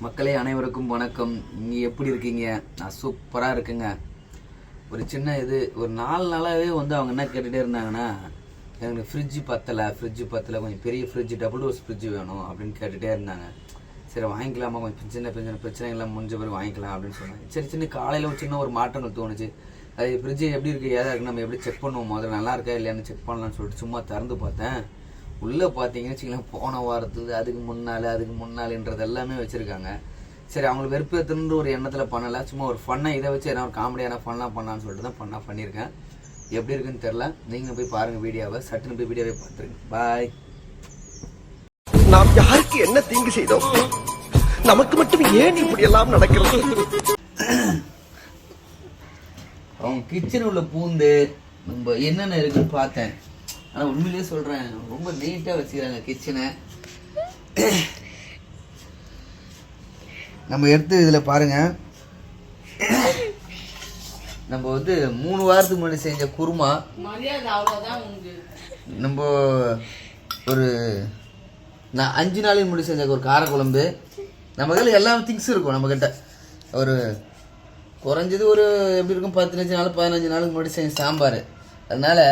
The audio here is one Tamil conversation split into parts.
மக்களே அனைவருக்கும் வணக்கம். நீங்கள் எப்படி இருக்கீங்க? நான் சூப்பராக இருக்குங்க. ஒரு சின்ன ஒரு 4 நாளாகவே அவங்க என்ன கேட்டுகிட்டே இருந்தாங்கன்னா, எனக்கு ஃப்ரிட்ஜு பத்தலை கொஞ்சம் பெரிய ஃப்ரிட்ஜு, டபுள் டோர்ஸ் ஃப்ரிட்ஜு வேணும் அப்படின்னு கேட்டுகிட்டே இருந்தாங்க. சரி வாங்கிக்கலாமா, கொஞ்சம் சின்ன பிரச்சனைகள்லாம் முடிஞ்ச பிறகு வாங்கிக்கலாம் அப்படின்னு சொன்னாங்க. சரி சின்ன காலையில் ஒரு சின்ன ஒரு மாற்றங்கள் தோணுச்சு. அது ஃப்ரிட்ஜு எப்படி இருக்குது, ஏதாவது இருக்குது, நம்ம எப்படி செக் பண்ணுவோம், முதல்ல நல்லா இருக்கா இல்லையான்னு செக் பண்ணலான்னு சொல்லிட்டு சும்மா திறந்து பார்த்தேன். உள்ளே பார்த்தீங்கன்னு வச்சுக்கலாம், போன வாரத்துக்கு அதுக்கு முன்னால்ன்றது எல்லாமே வச்சுருக்காங்க. சரி அவங்களுக்கு வெறுப்பேற்றுன்ற ஒரு எண்ணத்தில் பண்ணலை, சும்மா ஒரு ஃபன்னாக இதை வச்சு என்ன ஒரு காமெடியான ஃபன்னாக பண்ணலான்னு சொல்லிட்டு தான் பண்ணியிருக்கேன். எப்படி இருக்குன்னு தெரில, நீங்களும் போய் பாருங்கள் வீடியோவை. சட்டுன்னு போய் வீடியோவை பார்த்துருங்க. பாய். நாம் யாருக்கு என்ன தீங்கு செய்தோம்? நமக்கு மட்டும் ஏன் இப்படி எல்லாம் நடக்கிறது? அவங்க கிச்சன் உள்ள பூந்து நம்ம என்னென்ன இருக்குன்னு பார்த்தேன். ஆனால் உண்மையிலேயே சொல்கிறேன், ரொம்ப நீட்டாக வச்சுக்கிறாங்க கிச்சனை. நம்ம எடுத்து இதில் பாருங்கள், நம்ம 3 வாரத்துக்கு முன்னாடி செஞ்ச குருமா, நம்ம ஒரு 5 நாளைக்கு முன்னாடி செஞ்ச ஒரு காரக்குழம்பு, நம்ம கையில் எல்லா திங்ஸும் இருக்கும். நம்மக்கிட்ட ஒரு குறைஞ்சது ஒரு எப்படி இருக்கும் 15 நாளுக்கு முன்னாடி செஞ்ச சாம்பார். அதனால்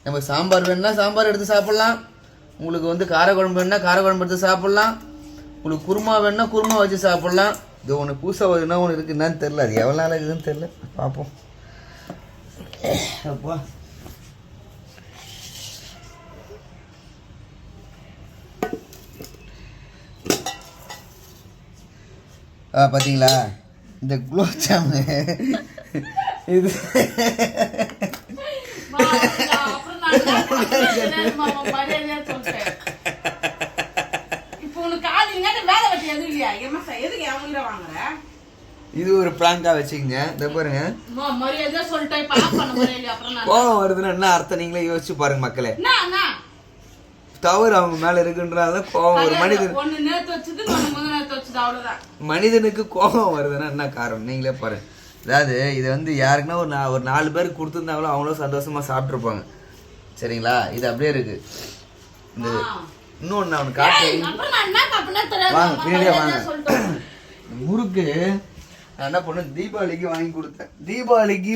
நம்ம சாம்பார் வேணுன்னா சாம்பார் எடுத்து சாப்பிட்லாம், உங்களுக்கு காரக்குழம்பு வேணுன்னா காரக்குழம்பு எடுத்து சாப்பிட்லாம், உங்களுக்கு குருமா வேணுன்னா குருமா வச்சு சாப்பிட்லாம். இது ஒன்று புதுசாக வருதுன்னா ஒன்று இருக்குது, என்னன்னு தெரில, அது எவ்வளோ நாள் இருக்குதுன்னு தெரில, பார்ப்போம். அப்பா பார்த்தீங்களா, இந்த குலோப் ஜாமு இது இது ஒரு பிராங்கா வச்சுக்கங்க. இந்த பாருங்க, கோவம் வருதுன்னா என்ன அர்த்தம் நீங்களே யோசிச்சு பாருங்க மக்களே. தவறு அவங்க மேல இருக்குன்றால கோவம். ஒரு மனிதனுக்கு கோபம் வருதுன்னா என்ன காரணம் நீங்களே பாருங்க. அதாவது இது யாருக்குன்னா ஒரு 4 பேருக்கு கொடுத்துருந்தாங்களோ அவங்களும் சந்தோஷமா சாப்பிட்ருப்பாங்க. சரிங்களா, இது அப்படியே இருக்கு. இந்த இன்னொன்று நான் அவனுக்கு காட்டுறேன், வாங்க பின்னாடியே வாங்க. முறுக்கு நான் என்ன பண்ணேன், தீபாவளிக்கு வாங்கி கொடுத்தேன். தீபாவளிக்கு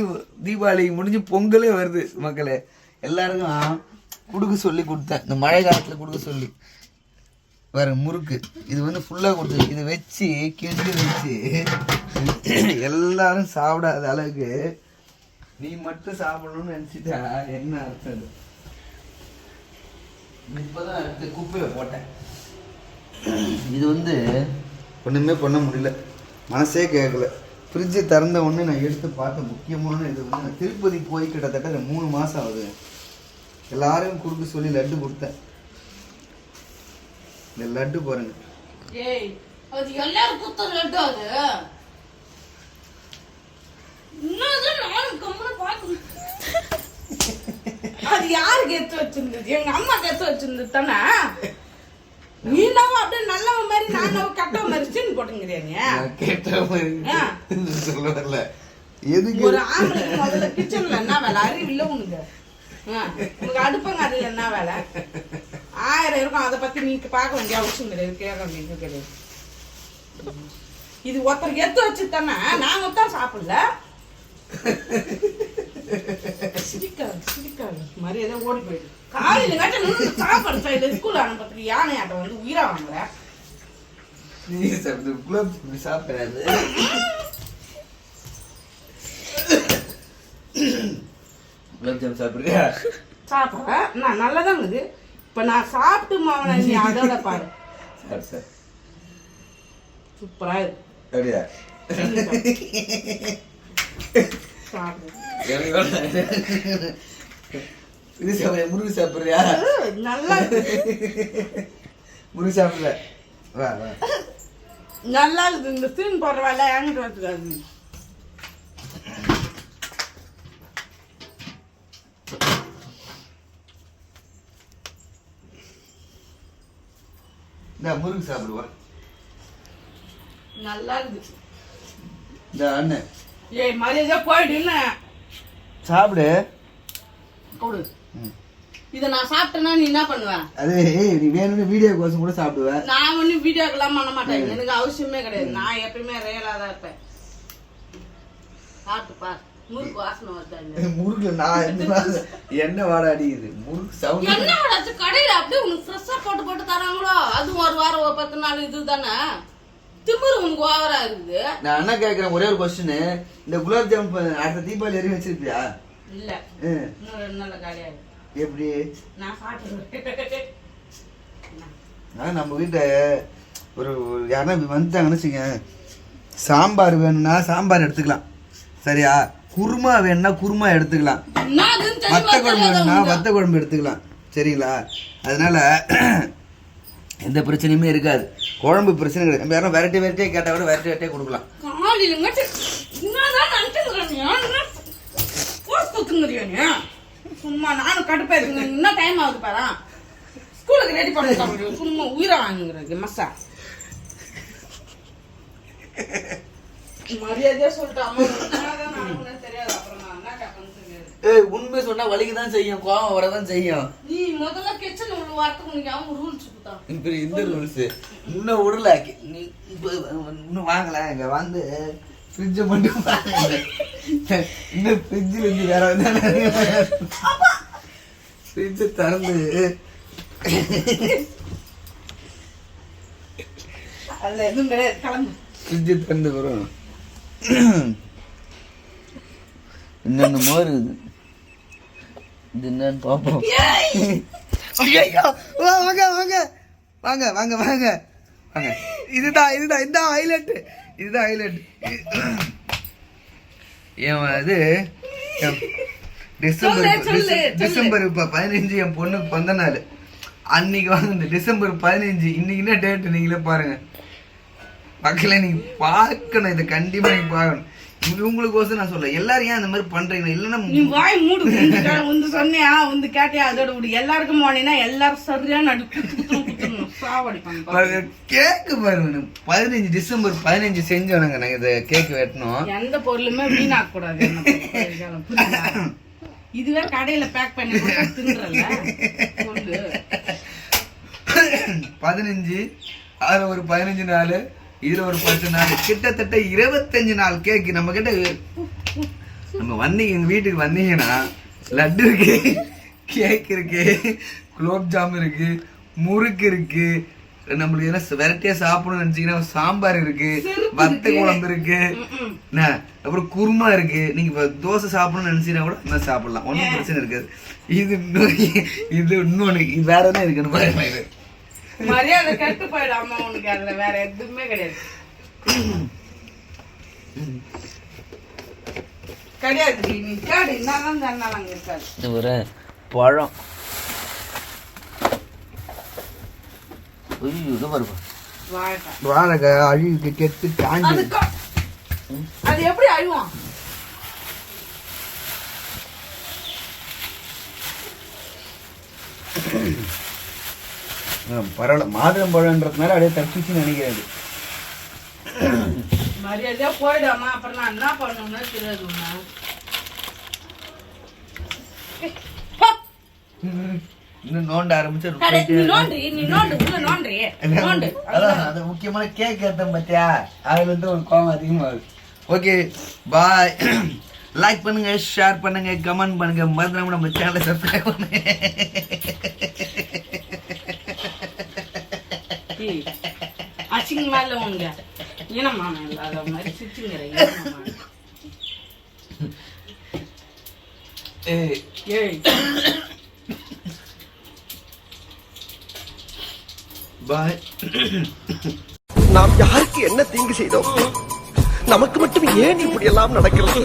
முடிஞ்சு பொங்கலே வருது மக்களே, எல்லாருக்கும் கொடுக்க சொல்லி கொடுத்தேன். இந்த மழை காலத்தில் கொடுக்க சொல்லி வேற முறுக்கு இது ஃபுல்லாக கொடுத்து இதை வச்சு கிண்டி வச்சு எல்லாரும் சாப்பிடாத அளவுக்கு நீ மட்டும் சாப்பிடணும்னு நினச்சிட்டா என்ன அர்த்தம்? இப்போதான் எடுத்து குப்பையில் போட்டேன். இது ஒன்றுமே பண்ண முடியல, மனசே கேட்கல. ஃப்ரிட்ஜு திறந்த உடனே நான் எடுத்து பார்த்தேன். முக்கியமான இது நான் திருப்பதி போய் கிட்டத்தட்ட 3 மாதம் ஆகுது. எல்லாரும் கொடுக்க சொல்லி லட்டு கொடுத்தேன். இந்த லட்டு பாருங்க, அது யாருக்கு எடுத்து வச்சிருந்தது? எங்க அம்மாக்கு எடுத்து வச்சிருந்தது தானே. நீ தான் அப்படியே நல்லவன் மாதிரி, நான் கெட்டவன் மாதிரி சீன் போட்டுங்கிறீங்க. சொல்ல ஒரு ஆம்பளைக்கு முதல்ல கிச்சன்ல என்ன வேலை? அறிவு இல்லை உனக்கு? உனக்கு அடுப்பங்காரில் என்ன வேலை? 1000 இருக்கும், அதை பத்தி நீங்க பார்க்க வேண்டிய அவசியம் கிடையாது, கேட்க வேண்டியது கிடையாது. இது ஒருத்தருக்கு எடுத்து வச்சு தானே, நாங்க தான் சாப்பிடல. சிரிக்காது மரியாதை ஓடி போயிடு. காலையில காட்ட சாப்பாடு சைடுல ஸ்கூல் அனுப்பத்துக்கு யானை ஆட்டம் உயிரா வாங்குற. சாப்பிடாது சாப்பிடுறியா? சாப்பிட்றேன் நான், நல்லதான் இருக்குது. இப்ப நான் சாப்பிட்டு மாவன நீ அதோட பாரு. சார் சூப்பரா இருக்கு. அப்படியா? முருகு சாப்பிடுறியா? நல்லா முருகு சாப்பிடல, நல்லா இருக்குது. இந்த சீன் போடுற வேலை என்கிட்ட வச்சுக்காது. முருகு சாப்பிடுவா, நல்லா இருக்குது. இந்த அண்ணன் மரியாதை போயிடுன்னு சாப்பிடு. இத நான் சாப்பிட்டேன்னா நீ என்ன பண்ணுவ? அது நீ வேணும்னு வீடியோ கோசம் கூட சாப்பிடுவ. நான் ஒன்னும் வீடியோக்கெல்லாம் பண்ண மாட்டேன், எனக்கு அவசியமே கிடையாது. நான் எப்பயுமே ரியலா தான் இருப்பேன். சாப்பிட்டு பார், முறுக்கு வாசனை வருது. முறுக்குல நான் என்ன வாட அடிக்குது முறுக்கு சவுண்ட். என்ன வாடாச்சு கடையில அப்படியே உனக்கு ஃப்ரெஷ்ஷா போட்டு போட்டு தராங்களோ, அது ஒரு வாரம் ஒரு 10 நாள் இதுதானே. திமிரு உனக்கு ஓவரா இருக்குது. நான் என்ன கேக்குறேன், ஒரே ஒரு கொஸ்டின், இந்த குலாப் ஜாமுன் அடுத்த தீபாவளி வரையும் வச்சிருப்பியா? இல்ல, இன்னும் 2 நாள்ல காலியாயிடும். எப்படி? நான் சாப்பிடுவேன். நம்ம வீட்டை ஒரு யாரா வந்துட்டாங்கன்னு வச்சுங்க, சாம்பார் வேணும்னா சாம்பார் எடுத்துக்கலாம், சரியா? குருமா வேணும்னா குருமா எடுத்துக்கலாம், வத்த குழம்பு வேணும்னா வத்த குழம்பு எடுத்துக்கலாம், சரிங்களா? அதனால எந்த பிரச்சனையுமே இருக்காது, குழம்பு பிரச்சனை கிடையாது. நம்ம யாரும் வெரைட்டி வெரைட்டியே கேட்டால் கூட வெரைட்டி வெரைட்டியே கொடுக்கலாம். சும்மா நானும் கடுப்பா இருக்குங்க, இன்னும் டைம் ஆகுது பாரா, ஸ்கூலுக்கு ரெடி பண்ண முடியும். சும்மா உயிரை வாங்குறது மசா. மரியாதையா சொல்லிட்டாமா தெரியாது. அப்புறம் நான் என்ன கேட்கணும்னு தெரியாது. உண்மை சொன்னா வலிக்குதான் செய்யும், கோவம் வரதான் செய்யும். நீ முதல்ல கிச்சன் உள்ள வாரத்துக்கு உனக்கு அவங்க ரூல்ஸ் கொடுத்தான். இப்ப இந்த ரூல்ஸ் இன்னும் விடல, நீ இன்னும் வாங்கல, இங்க வந்து ஃப்ரிட்ஜ மட்டும் இன்னும் ஃப்ரிட்ஜில் இருந்து வேற ஃப்ரிட்ஜ திறந்து அதுல எதுவும் கிடையாது, கிளம்பு. ஃப்ரிட்ஜ திறந்து வரும். இன்னொன்னு மோர் இருக்குது, இது என்னன்னு பாப்போம். வாங்க வாங்க வாங்க வாங்க வாங்க வாங்க, இதுதான் இதுதான் இதுதான் ஹைலைட், இதுதான் ஹைலைட். இது டிசம்பர் 15 என் பொண்ணுக்கு பிறந்த நாள். அன்னைக்கு வந்து டிசம்பர் 15, இன்னைக்கு என்ன டேட் நீங்களே பாருங்க. மக்களே நீங்க பார்க்கணும், இதை கண்டிப்பா நீங்க பார்க்கணும். உங்களுக்கோசம் நான் சொல்ல, எல்லாரும் ஏன் அந்த மாதிரி பண்றீங்க? இல்லன்னா நீ வாய் மூடு. வந்து சொன்னியா, வந்து கேட்டியா, அதோட விடு. எல்லாருக்கும் போனீங்கன்னா எல்லாரும் சரியா சாவடிப்பாங்க. கேக்கு பாருங்க, 15 டிசம்பர் 15 செஞ்சோனுங்க நாங்க இதை கேக்கு வெட்டணும். எந்த பொருளுமே வீணாக்க கூடாது. இதுவே கடையில பேக் பண்ணி தின்றல. 15 அதுல ஒரு 15 நாள், இதுல ஒரு 10 நாள், கிட்டத்தட்ட 25 நாள் கேக்கு நம்ம கிட்ட. நம்ம வந்தீங்க எங்க வீட்டுக்கு வந்தீங்கன்னா, லட்டு இருக்கு, கேக் இருக்கு, குலோப் ஜாம் இருக்கு, முறுக்கு இருக்கு, நம்மளுக்கு என்ன வெரைட்டியா சாப்பிடணும்னு நினைச்சீங்கன்னா சாம்பார் இருக்கு, வத்த குழம்பு இருக்கு, அப்புறம் குருமா இருக்கு. நீங்க தோசை சாப்பிடணும்னு நினைச்சீங்கன்னா கூட என்ன சாப்பிடலாம், ஒன்றும் பிரச்சனை இருக்காது. இது இன்னொன்னு வேற என்ன இருக்குன்னு மரியாதை கட்டு போயிடாம உனக்கு, அதுல வேற எதுவுமே கிடையாது. கிடையாது, நீ கேடு என்னதான் தன்னால அங்க இருக்காது. ஒரு பழம் வாழைக்காய் அழுகி கெட்டு காஞ்சி, அது எப்படி அழுவான்? பரவாயில்ல, மாதுளம்பழம்ன்றதுனால அப்படியே தப்பிச்சு நினைக்கிறது. மரியாதையா போயிடாமா, அப்புறம் நான் என்ன பண்ணணும்னு தெரியாது. இன்னும் நோண்ட ஆரம்பிச்சு முக்கியமான கேக் ஏத்தம் பத்தியா, அதுல இருந்து ஒரு கோவம் அதிகமாகுது. Okay bye. லைக் பண்ணுங்க, ஷேர் பண்ணுங்க, கமெண்ட் பண்ணுங்க, மறந்துடாம நம்ம சேனலை சப்ஸ்கிரைப் பண்ணுங்க. அசிங்கமா இல்ல உங்க ஏனம்மா இல்லாத மாதிரி சிரிச்சுங்கிறீங்க. பாய். நாம் யாருக்கு என்ன தீங்கு செய்தோம்? நமக்கு மட்டும் ஏன் இப்படி எல்லாம் நடக்கிறது?